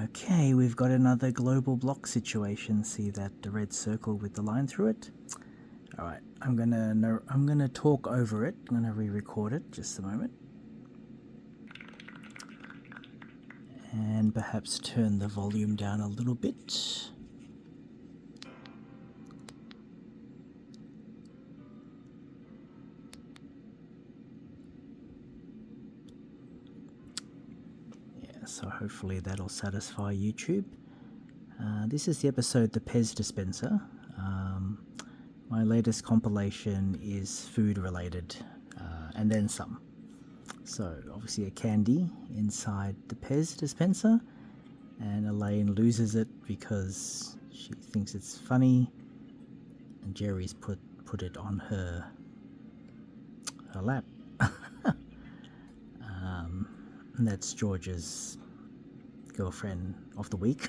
Okay, we've got another global block situation. See that the red circle with the line through it? All right, I'm gonna talk over it. I'm gonna re-record it. Just a moment, and perhaps turn the volume down a little bit. So hopefully that'll satisfy YouTube. This is the episode The Pez Dispenser. My latest compilation is food related, and then some. So obviously a candy inside the Pez dispenser, and Elaine loses it because she thinks it's funny, and Jerry's put it on her lap. And that's George's girlfriend of the week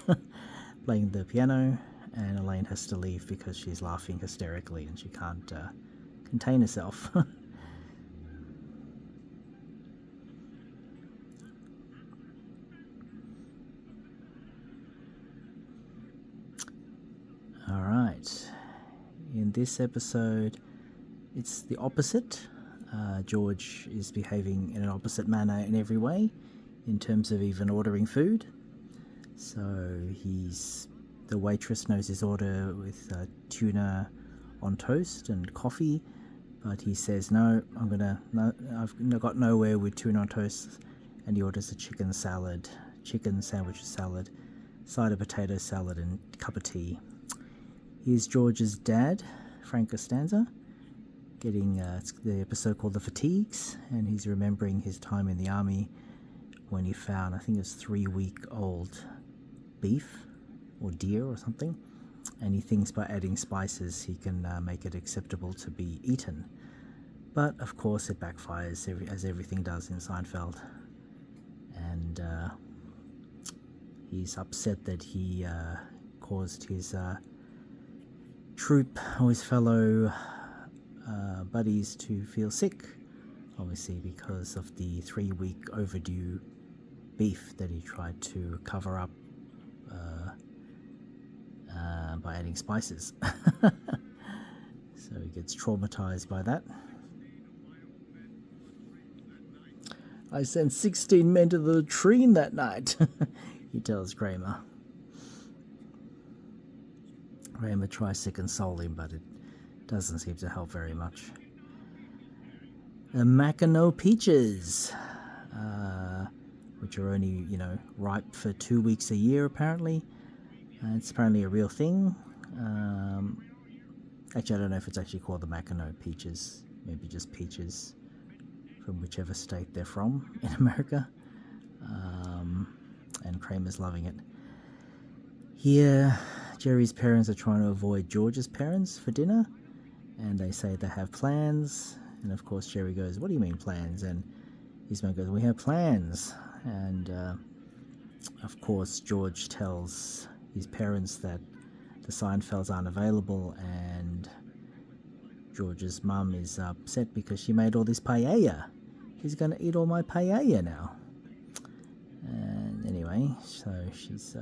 playing the piano, and Elaine has to leave because she's laughing hysterically and she can't contain herself. Alright, in this episode it's the opposite. George is behaving in an opposite manner in every way, in terms of even ordering food. So the waitress knows his order with tuna on toast and coffee, but he says no, I've got nowhere with tuna on toast, and he orders a chicken sandwich salad, side of potato salad, and cup of tea. Here's George's dad, Frank Costanza, getting the episode called The Fatigues, and he's remembering his time in the army when he found, I think it's 3-week-old beef or deer or something, and he thinks by adding spices he can make it acceptable to be eaten. But of course it backfires, as everything does in Seinfeld, and he's upset that he caused his troop or his fellow buddies to feel sick, obviously because of the 3-week overdue beef that he tried to cover up by adding spices. So he gets traumatized by that. I sent 16 men to the latrine that night, he tells Kramer. Kramer tries to console him, but it doesn't seem to help very much. The Mackinac peaches, which are only, ripe for 2 weeks a year, apparently. It's apparently a real thing. Actually, I don't know if it's actually called the Mackinac peaches. Maybe just peaches from whichever state they're from in America. And Kramer's loving it. Here, Jerry's parents are trying to avoid George's parents for dinner, and they say they have plans. And of course Jerry goes, "What do you mean plans?" And his mom goes, "We have plans." And of course George tells his parents that the Seinfelds aren't available, and George's mum is upset because she made all this paella. He's going to eat all my paella now. And anyway, so his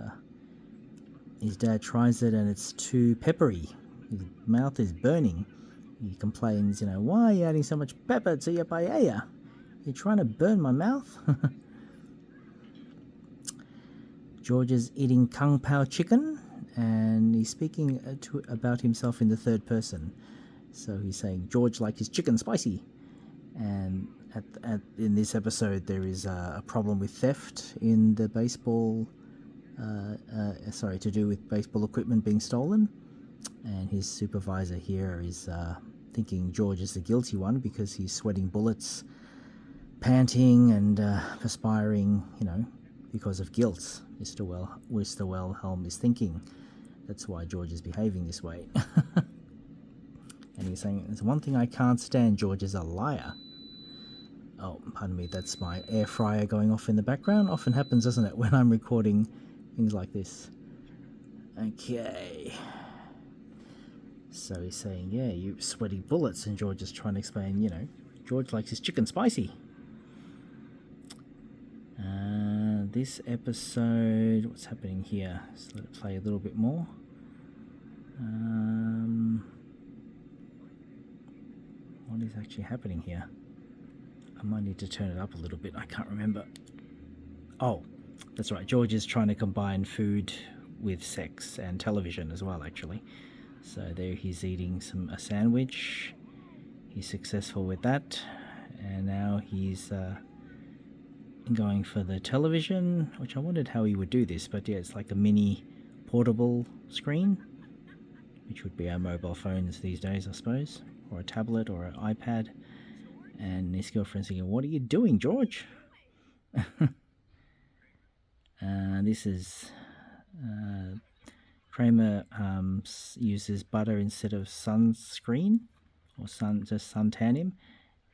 dad tries it and it's too peppery. His mouth is burning. He complains, "Why are you adding so much pepper to your paella? You're trying to burn my mouth?" George is eating Kung Pao chicken, and he's speaking about himself in the third person. So he's saying George likes his chicken spicy. And in this episode, there is a problem with theft in the baseball, to do with baseball equipment being stolen. And his supervisor here is thinking George is the guilty one because he's sweating bullets, panting and perspiring, because of guilt. Mr. Wilhelm is thinking that's why George is behaving this way. And he's saying, "There's one thing I can't stand, George is a liar." Oh, pardon me, that's my air fryer going off in the background. Often happens, doesn't it, when I'm recording things like this. Okay. So he's saying, "Yeah, you sweaty bullets," and George is trying to explain, George likes his chicken spicy. This episode, what's happening here? Let's let it play a little bit more. What is actually happening here? I might need to turn it up a little bit. I can't remember. Oh, that's right. George is trying to combine food with sex and television as well, actually. So there he's eating a sandwich. He's successful with that. And now he's going for the television, which I wondered how he would do this. But yeah, it's like a mini portable screen, which would be our mobile phones these days, I suppose, or a tablet or an iPad. And his girlfriend's thinking, "What are you doing, George?" This is Kramer uses butter instead of sunscreen, or just suntan him.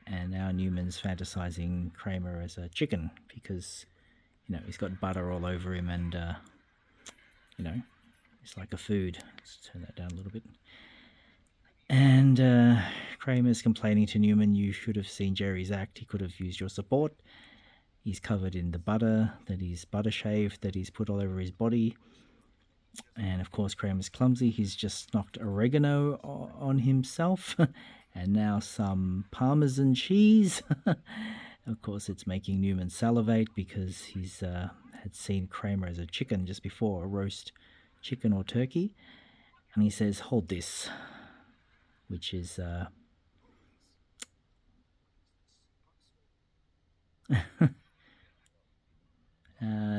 And now Newman's fantasizing Kramer as a chicken because, he's got butter all over him and, it's like a food. Let's turn that down a little bit. And Kramer's complaining to Newman, "You should have seen Jerry's act. He could have used your support. He's covered in the butter, that he's butter shaved, that he's put all over his body." And of course, Kramer's clumsy. He's just knocked oregano on himself. And now some Parmesan cheese. Of course, it's making Newman salivate because he's had seen Kramer as a chicken just before, a roast chicken or turkey. And he says, "Hold this," which is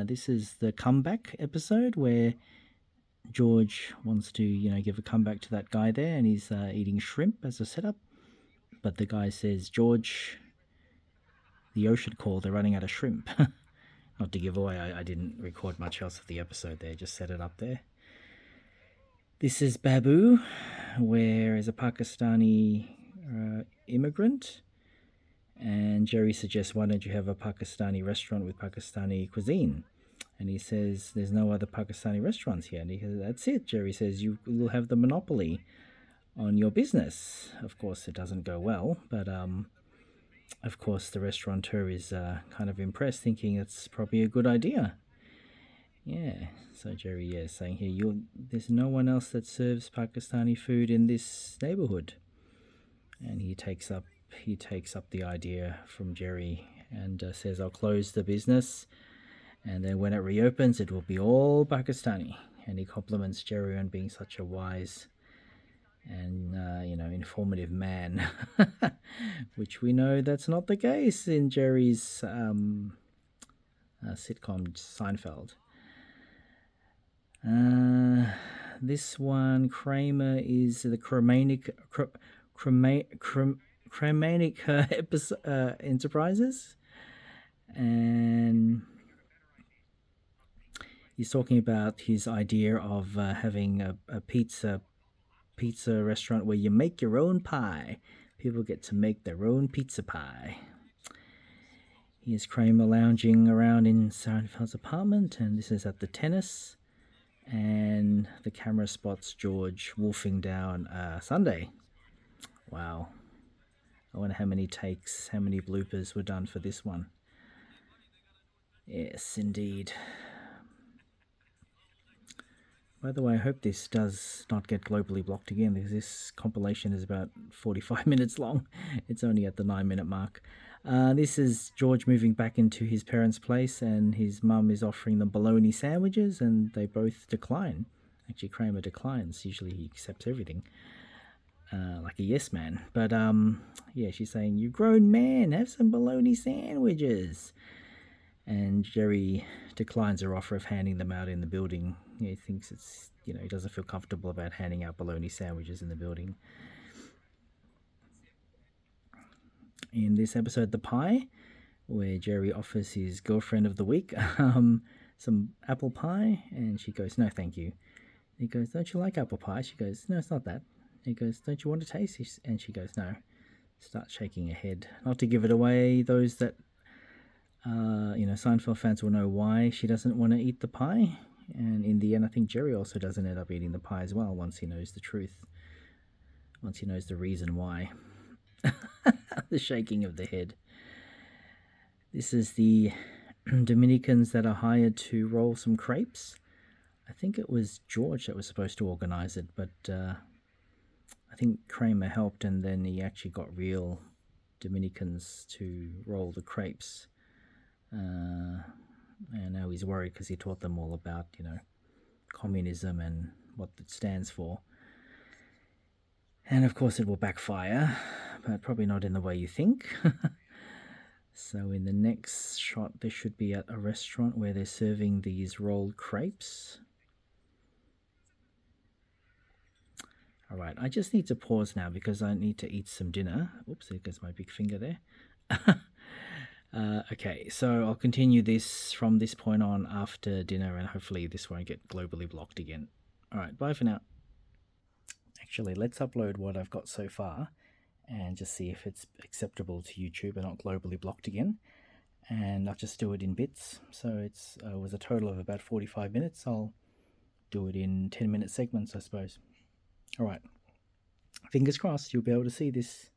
this is the comeback episode where George wants to, give a comeback to that guy there, and he's eating shrimp as a setup. But the guy says, "George, the ocean called, they're running out of shrimp." Not to give away, I didn't record much else of the episode there, just set it up there. This is Babu, where is a Pakistani immigrant. And Jerry suggests, "Why don't you have a Pakistani restaurant with Pakistani cuisine?" And he says, "There's no other Pakistani restaurants here." And he says, "That's it." Jerry says, "You will have the monopoly on your business." Of course, it doesn't go well, but of course, the restaurateur is kind of impressed, thinking it's probably a good idea. Yeah, so Jerry is saying here, "There's no one else that serves Pakistani food in this neighborhood." And he takes up the idea from Jerry and says, "I'll close the business, and then when it reopens, it will be all Pakistani." And he compliments Jerry on being such a wise and informative man, which we know that's not the case in Jerry's sitcom Seinfeld. This one, Kramer is the Cremanic Enterprises, and he's talking about his idea of having a pizza restaurant where you make your own pie. People get to make their own pizza pie. Here's Kramer lounging around in Seinfeld's apartment, and this is at the tennis. And the camera spots George wolfing down a sundae. Wow. I wonder how many takes, how many bloopers were done for this one. Yes, indeed. By the way, I hope this does not get globally blocked again, because this compilation is about 45 minutes long. It's only at the 9-minute mark. This is George moving back into his parents' place, and his mum is offering them bologna sandwiches, and they both decline. Actually, Kramer declines. Usually he accepts everything, like a yes man. But yeah, she's saying, "You grown man, have some bologna sandwiches." And Jerry declines her offer of handing them out in the building. He thinks it's, he doesn't feel comfortable about handing out bologna sandwiches in the building. In this episode, The Pie, where Jerry offers his girlfriend of the week some apple pie, and she goes, "No, thank you." He goes, "Don't you like apple pie?" She goes, "No, it's not that." He goes, "Don't you want to taste?" And she goes, "No." Starts shaking her head. Not to give it away, those that Seinfeld fans will know why she doesn't want to eat the pie. And in the end, I think Jerry also doesn't end up eating the pie as well once he knows the truth. Once he knows the reason why. The shaking of the head. This is the Dominicans that are hired to roll some crepes. I think it was George that was supposed to organize it, but I think Kramer helped, and then he actually got real Dominicans to roll the crepes. And now he's worried because he taught them all about, communism and what it stands for. And of course it will backfire, but probably not in the way you think. So in the next shot, they should be at a restaurant where they're serving these rolled crepes. All right, I just need to pause now because I need to eat some dinner. Oops, there goes my big finger there. Okay, so I'll continue this from this point on after dinner, and hopefully this won't get globally blocked again. All right, bye for now. Actually, let's upload what I've got so far and just see if it's acceptable to YouTube and not globally blocked again. And I'll just do it in bits. So it was a total of about 45 minutes. I'll do it in 10-minute segments, I suppose. All right. Fingers crossed you'll be able to see this